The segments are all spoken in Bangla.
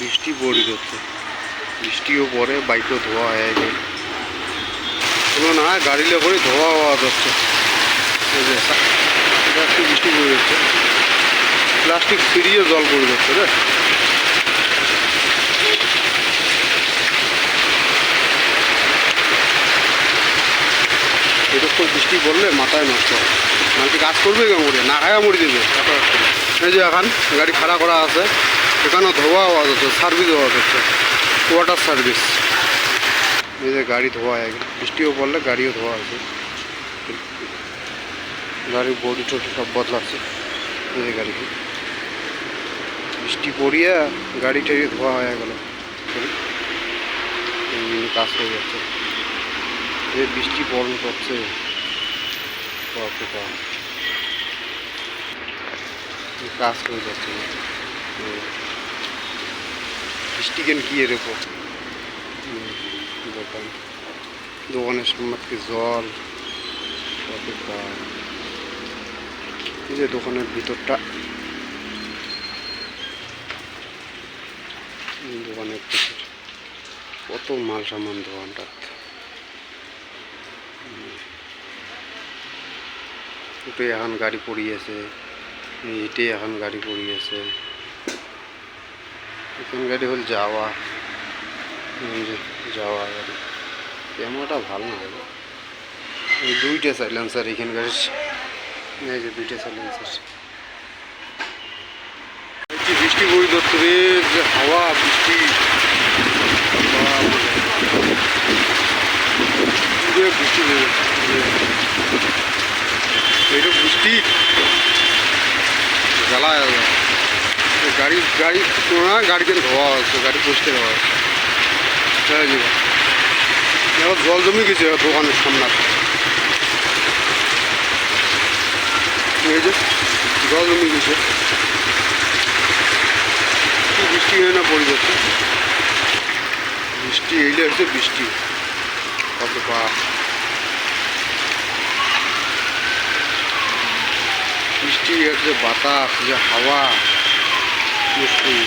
বৃষ্টি পড়ি যাচ্ছে, বৃষ্টিও পরে বাইকও ধোয়া হয়ে গেল না, গাড়িলে করে ধোয়া হওয়া যাচ্ছে। একটু বৃষ্টি পড়ে যাচ্ছে, প্লাস্টিক ফিরিয়ে জল পড়ে যাচ্ছে রে। এরকম বৃষ্টি পড়লে মাথায় নষ্ট, মানুষ কাজ করবে কেমন করে, না খায়া মরে দেবে। এই যে এখন গাড়ি খাড়া করা আছে, এখানেও ধোয়া হওয়া যাচ্ছে, সার্ভিস হওয়া যাচ্ছে, ওয়াটার সার্ভিস। এই যে গাড়ি ধোয়া হয়ে গেল, বৃষ্টিও পড়লে গাড়িও ধোয়া আছে, গাড়ির বডি টডি সব বদলাচ্ছে। এই যে গাড়ি বৃষ্টি পড়িয়া গাড়ি টাড়ি ধোয়া হয়ে গেল, কাজ হয়ে যাচ্ছে। যে বৃষ্টি পড়ন করছে, কাজ হয়ে যাচ্ছে। বৃষ্টি কেন কি এরকম দোকানের সামনে জল, এই যে দোকানের ভিতরটা, দোকানের ভিতর কত মাল সামান দোকানটা। ওটাই এখন গাড়ি পড়িয়েছে, এটাই এখন গাড়ি পড়িয়েছে। এখন গাড়ি হল যাওয়া, যাওয়া গাড়ি ক্যামেরাটা ভালো না, এই দুইটা সাইলেন্সার এখানে গাড়ির, এই যে দুইটা সাইলেন্সার। বৃষ্টি পড়ি যাচ্ছে রে, যে হাওয়া বৃষ্টি, বৃষ্টি এইটা বৃষ্টি জ্বালা গাড়ি গাড়ি গাড়িতে ধোয়া হচ্ছে, গাড়ি পরিষ্কার হওয়া হচ্ছে। এবার জল জমে গেছে দোকানের সামনে, এই যে জল জমে গেছে, বৃষ্টি হয় না পড়ে যাচ্ছে। বৃষ্টি এইলে হচ্ছে বৃষ্টি, কত বাপ বৃষ্টি, যে বাতাস, যে হাওয়া, মুশকিল।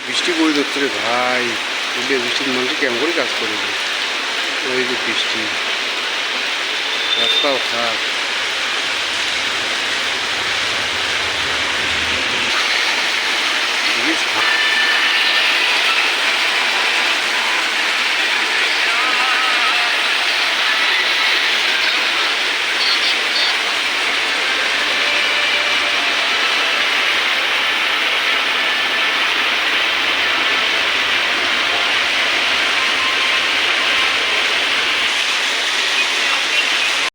বৃষ্টি পড়ে যাচ্ছে রে ভাই, বৃষ্টির মানুষ কেমন করে কাজ করবে। ওই যে বৃষ্টি, রাস্তাও খারাপ।